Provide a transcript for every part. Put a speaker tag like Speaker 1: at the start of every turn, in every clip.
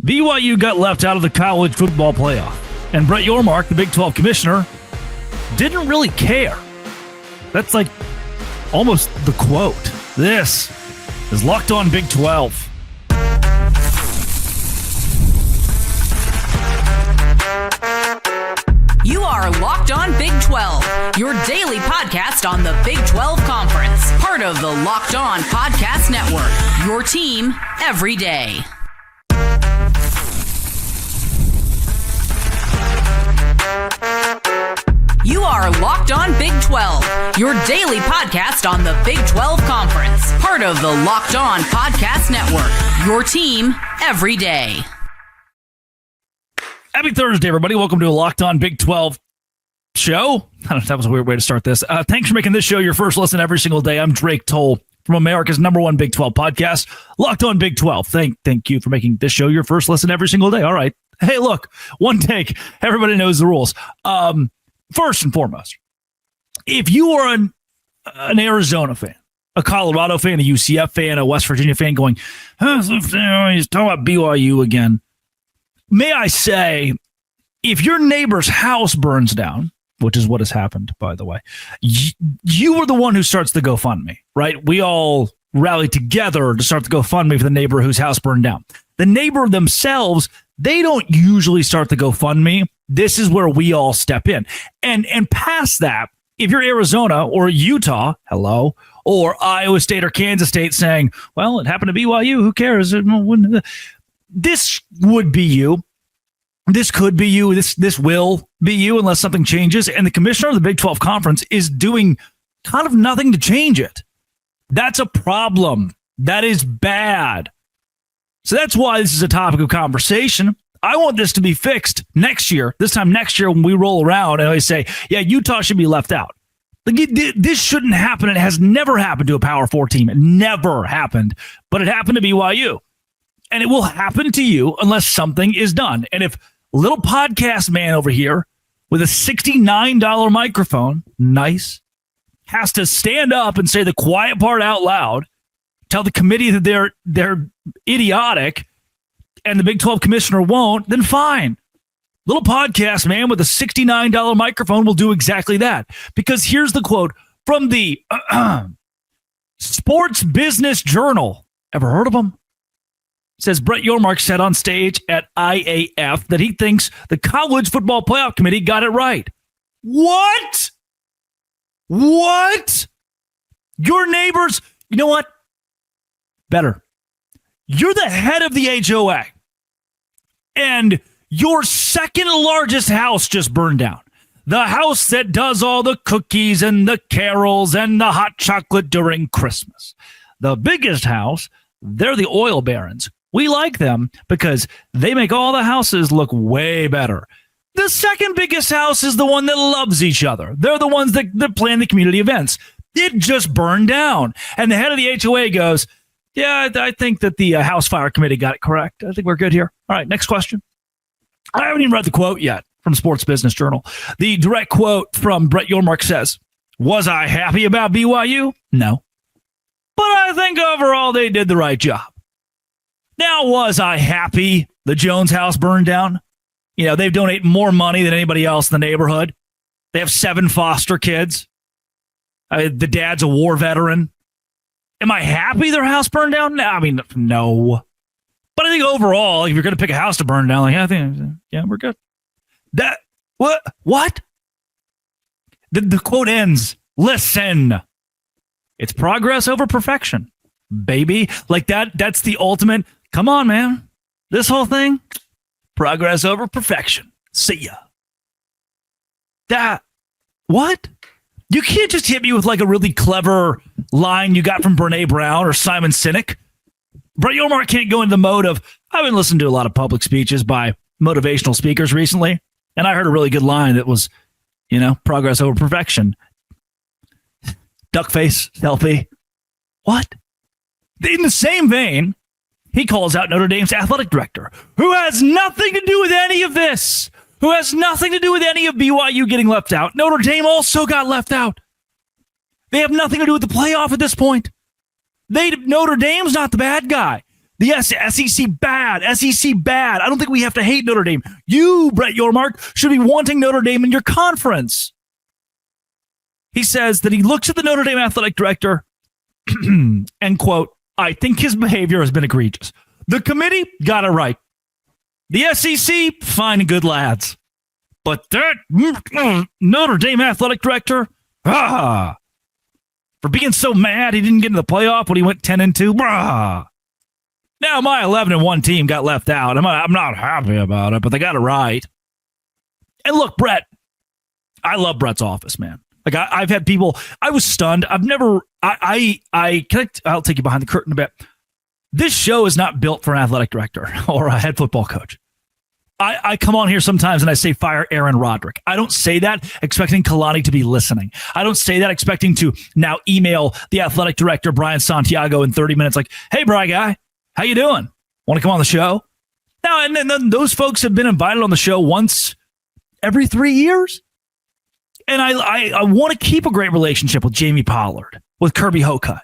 Speaker 1: BYU got left out of the college football playoff, and Brett Yormark, the Big 12 commissioner, didn't really care. That's like almost the quote. This is Locked On Big 12.
Speaker 2: You are Locked On Big 12, your daily podcast on the Big 12 Conference, part of the Locked On Podcast Network, your team every day. You are Locked On Big 12, your daily podcast on the Big 12 Conference, part of the Locked On Podcast Network, your team every day.
Speaker 1: Happy Thursday, everybody. Welcome to a Locked On Big 12 show. I don't know if that was a weird way to start this. Thanks for making this show your first listen every single day. I'm Drake Toll from America's #1 Big 12 podcast, Locked On Big 12. Thank you for making this show your first listen every single day. All right. Hey, look, one take. Everybody knows the rules. First and foremost, if you are an Arizona fan, a Colorado fan, a UCF fan, a West Virginia fan going, he's talking about BYU again. May I say, if your neighbor's house burns down, which is what has happened, by the way, you were the one who starts the GoFundMe, right? We all rally together to start the GoFundMe for the neighbor whose house burned down. The neighbor themselves, they don't usually start the GoFundMe. This is where we all step in. And past that, if you're Arizona or Utah, hello, or Iowa State or Kansas State saying, well, it happened to BYU, who cares? This would be you. This could be you. This will be you unless something changes. And the commissioner of the Big 12 Conference is doing kind of nothing to change it. That's a problem. That is bad. So that's why this is a topic of conversation. I want this to be fixed next year. This time next year when we roll around and I say, yeah, Utah should be left out. This shouldn't happen. It has never happened to a Power 4 team. It never happened. But it happened to BYU. And it will happen to you unless something is done. And if little podcast man over here with a $69 microphone, nice, has to stand up and say the quiet part out loud, tell the committee that they're idiotic, and the Big 12 commissioner won't, then fine. Little podcast man with a $69 microphone will do exactly that. Because here's the quote from the Sports Business Journal. Ever heard of them? It says Brett Yormark said on stage at IAF that he thinks the College Football Playoff Committee got it right. What? Your neighbors, you know what? Better. You're the head of the HOA, and your second largest house just burned down. The house that does all the cookies and the carols and the hot chocolate during Christmas. The biggest house, they're the oil barons. We like them because they make all the houses look way better. The second biggest house is the one that loves each other. They're the ones that plan the community events. It just burned down. And the head of the HOA goes, yeah, I think that the House Fire Committee got it correct. I think we're good here. All right, next question. I haven't even read the quote yet from Sports Business Journal. The direct quote from Brett Yormark says, was I happy about BYU? No. But I think overall they did the right job. Now, was I happy the Jones house burned down? You know, they've donated more money than anybody else in the neighborhood. They have 7 foster kids. The dad's a war veteran. Am I happy their house burned down? No, I mean, no. But I think overall, if you're going to pick a house to burn down, I think, yeah, we're good. What? The quote ends, listen. It's progress over perfection, baby. Like that's the ultimate. Come on, man. This whole thing, progress over perfection. See ya. What? You can't just hit me with like a really clever line you got from Brene Brown or Simon Sinek. Brett Yormark can't go into the mode of, I've been listening to a lot of public speeches by motivational speakers recently, and I heard a really good line that was, progress over perfection. Duck face, selfie. What? In the same vein, he calls out Notre Dame's athletic director, who has nothing to do with any of this, who has nothing to do with any of BYU getting left out. Notre Dame also got left out. They have nothing to do with the playoff at this point. Notre Dame's not the bad guy. The SEC bad. SEC bad. I don't think we have to hate Notre Dame. You, Brett Yormark, should be wanting Notre Dame in your conference. He says that he looks at the Notre Dame athletic director and, quote, I think his behavior has been egregious. The committee got it right. The SEC, fine and good lads. But that Notre Dame athletic director, for being so mad he didn't get into the playoff when he went 10-2, Now my 11-1 team got left out. I'm not happy about it, but they got it right. And look, Brett, I love Brett's office, man. Like I've had people, I was stunned. I've never, I'll take you behind the curtain a bit. This show is not built for an athletic director or a head football coach. I come on here sometimes and I say fire Aaron Roderick. I don't say that expecting Kalani to be listening. I don't say that expecting to now email the athletic director, Brian Santiago, in 30 minutes like, hey, Brian guy, how you doing? Want to come on the show? Now, and then those folks have been invited on the show once every 3 years. And I want to keep a great relationship with Jamie Pollard, with Kirby Hocutt.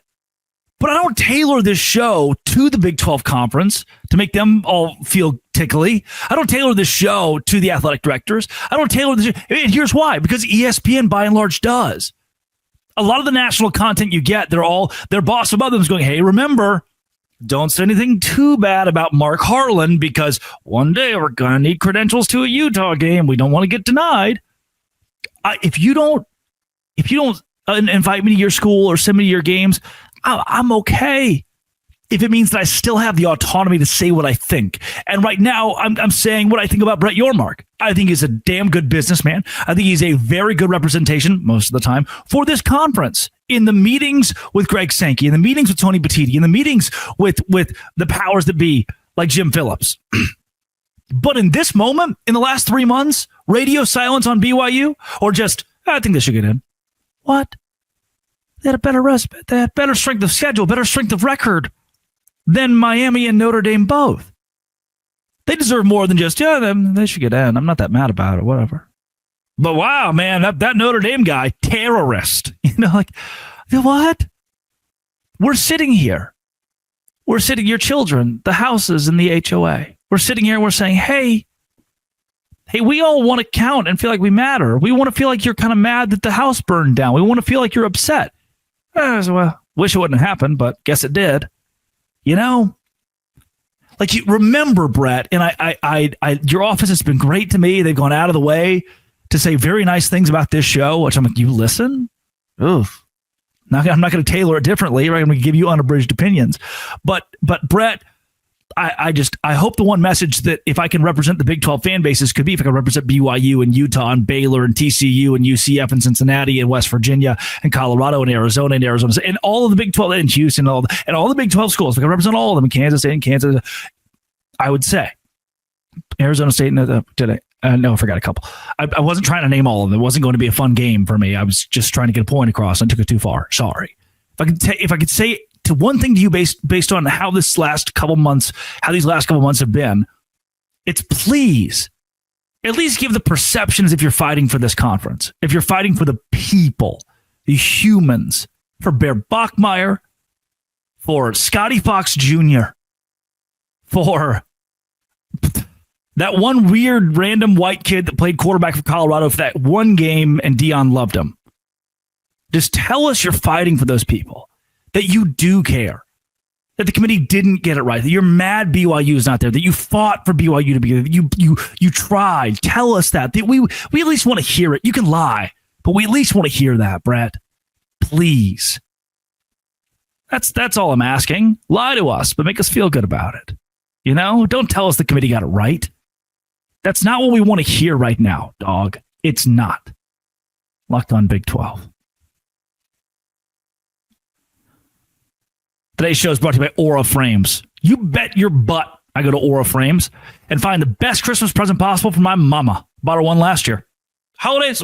Speaker 1: But I don't tailor this show to the Big 12 Conference to make them all feel tickly. I don't tailor this show to the athletic directors. I don't tailor this. And here's why. Because ESPN, by and large, does. A lot of the national content you get, their boss above them is going, hey, remember, don't say anything too bad about Mark Harlan because one day we're going to need credentials to a Utah game. We don't want to get denied. If you don't invite me to your school or send me to your games, I'm okay. If it means that I still have the autonomy to say what I think. And right now, I'm saying what I think about Brett Yormark. I think he's a damn good businessman. I think he's a very good representation, most of the time, for this conference. In the meetings with Greg Sankey, in the meetings with Tony Petitti, in the meetings with the powers that be, like Jim Phillips. But in this moment, in the last 3 months, radio silence on BYU, or just, I think they should get in. What? They had a better respite. They had better strength of schedule, better strength of record than Miami and Notre Dame both. They deserve more than just, they should get in. I'm not that mad about it, whatever. But wow, man, that Notre Dame guy, terrorist. What? We're sitting here. We're sitting, your children, the houses in the HOA. We're sitting here and we're saying, hey, we all want to count and feel like we matter. We want to feel like you're kind of mad that the house burned down. We want to feel like you're upset. Well, wish it wouldn't have happened, but guess it did. Like you remember, Brett, and I your office has been great to me. They've gone out of the way to say very nice things about this show, which I'm like, you listen? Oof. I'm not going to tailor it differently, right? I'm going to give you unabridged opinions. But Brett, I hope the one message that if I can represent the Big 12 fan bases could be if I can represent BYU and Utah and Baylor and TCU and UCF and Cincinnati and West Virginia and Colorado and Arizona and all of the Big 12 and Houston and all the Big 12 schools. If I can represent all of them in Kansas State and Kansas, I would say Arizona State. No, I forgot a couple. I wasn't trying to name all of them. It wasn't going to be a fun game for me. I was just trying to get a point across and took it too far. Sorry. If I could say to one thing to you based on how these last couple months have been, it's please at least give the perception as if you're fighting for this conference. If you're fighting for the people, the humans, for Bear Bachmeier, for Scotty Fox Jr., for that one weird random white kid that played quarterback for Colorado for that one game and Dion loved him. Just tell us you're fighting for those people. That you do care, that the committee didn't get it right, that you're mad BYU is not there, that you fought for BYU to be there, that you tried. Tell us that we at least want to hear it. You can lie, but we at least want to hear that, Brett. Please. That's all I'm asking. Lie to us, but make us feel good about it. Don't tell us the committee got it right. That's not what we want to hear right now, dog. It's not. Locked on Big 12. Today's show is brought to you by Aura Frames. You bet your butt I go to Aura Frames and find the best Christmas present possible for my mama. Bought her one last year. Holidays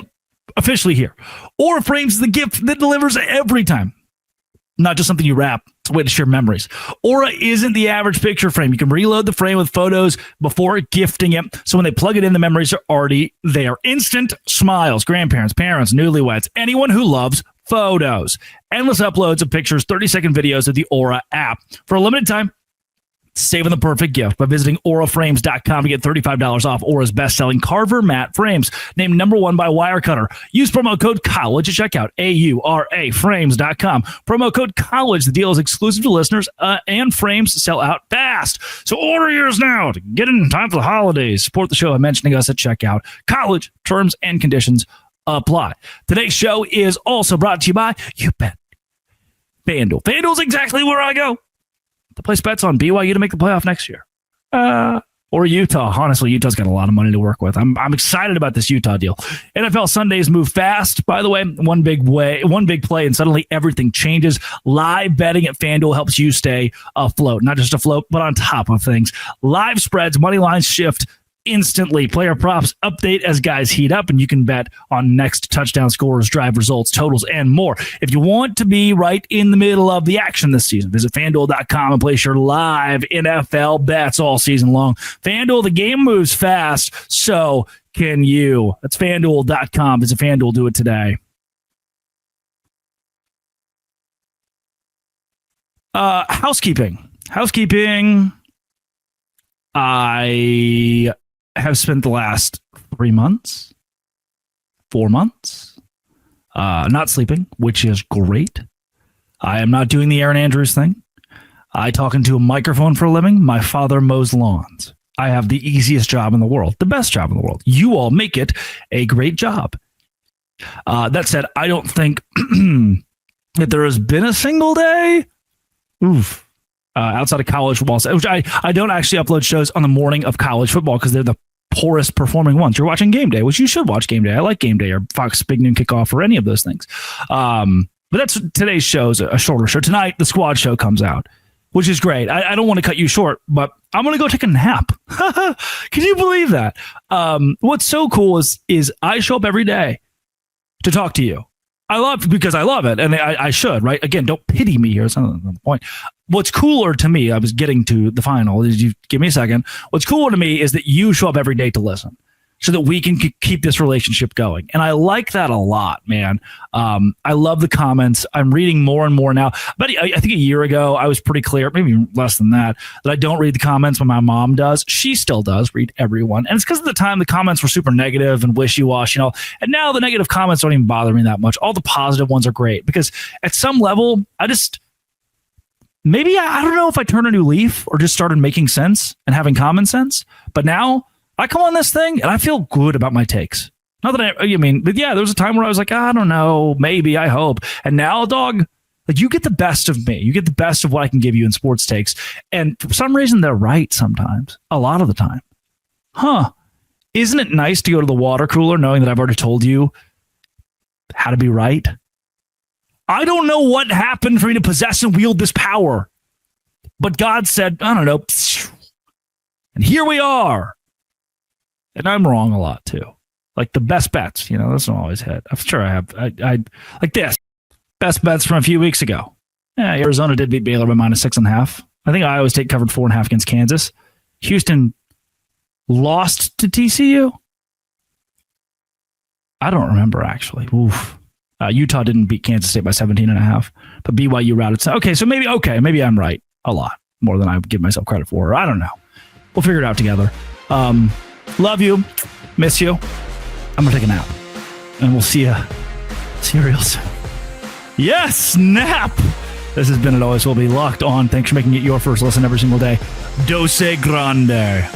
Speaker 1: officially here. Aura Frames is the gift that delivers every time. Not just something you wrap. It's a way to share memories. Aura isn't the average picture frame. You can reload the frame with photos before gifting it. So when they plug it in, the memories are already there. Instant smiles. Grandparents, parents, newlyweds, anyone who loves photos. Endless uploads of pictures, 30-second videos of the Aura app. For a limited time, Saving the perfect gift by visiting auraframes.com to get $35 off Aura's best-selling Carver Matte Frames, named #1 by Wirecutter. Use promo code COLLEGE at checkout, auraframes.com. Promo code COLLEGE. The deal is exclusive to listeners, and frames sell out fast. So order yours now to get in time for the holidays. Support the show by mentioning us at checkout. College terms and conditions apply. Today's show is also brought to you by, you bet, FanDuel. FanDuel's exactly where I go to place bets on BYU to make the playoff next year. Or Utah. Honestly, Utah's got a lot of money to work with. I'm excited about this Utah deal. NFL Sundays move fast, by the way. One big play, and suddenly everything changes. Live betting at FanDuel helps you stay afloat. Not just afloat, but on top of things. Live spreads, money lines shift instantly. Player props update as guys heat up, and you can bet on next touchdown scores, drive results, totals, and more. If you want to be right in the middle of the action this season, visit FanDuel.com and place your live NFL bets all season long. FanDuel, the game moves fast, so can you. That's FanDuel.com. Visit FanDuel. Do it today. Housekeeping. I have spent the last 4 months not sleeping, which is great. I am not doing the Aaron Andrews thing. I talk into a microphone for a living. My father mows lawns. I have the easiest job in the world, the best job in the world. You all make it a great job. That said, I don't think that there has been a single day outside of college football, which I don't actually upload shows on the morning of college football because they're the poorest performing ones. You're watching Game Day, which you should watch Game Day. I like Game Day or Fox Big Noon Kickoff or any of those things. But that's today's show is a shorter show. Tonight, the squad show comes out, which is great. I don't want to cut you short, but I'm going to go take a nap. Can you believe that? What's so cool is I show up every day to talk to you. Because I love it, and I should, right? Again, don't pity me here. That's not the point. What's cooler to me, I was getting to the final. Did you give me a second? What's cooler to me is that you show up every day to listen so that we can keep this relationship going. And I like that a lot, man. I love the comments. I'm reading more and more now. But I think a year ago, I was pretty clear, maybe less than that I don't read the comments when my mom does. She still does read everyone. And it's because at the time, the comments were super negative and wishy-washy, and now the negative comments don't even bother me that much. All the positive ones are great because at some level, I don't know if I turned a new leaf or just started making sense and having common sense. But now I come on this thing and I feel good about my takes. Not that but yeah, there was a time where I was like, I don't know, maybe, I hope. And now, dog, like you get the best of me. You get the best of what I can give you in sports takes. And for some reason, they're right sometimes, a lot of the time. Isn't it nice to go to the water cooler knowing that I've already told you how to be right? I don't know what happened for me to possess and wield this power. But God said, I don't know. And here we are. And I'm wrong a lot, too. Like the best bets, those don't always hit. I'm sure I have. I like this. Best bets from a few weeks ago. Yeah, Arizona did beat Baylor by -6.5. I think Iowa State covered 4.5 against Kansas. Houston lost to TCU. I don't remember, actually. Utah didn't beat Kansas State by 17.5, but BYU routed. Okay, so maybe I'm right a lot more than I give myself credit for. I don't know. We'll figure it out together. Love you. Miss you. I'm going to take a nap. And we'll see you real soon. Yes, nap. This has been It Always Will Be Locked On. Thanks for making it your first listen every single day. Dose Grande.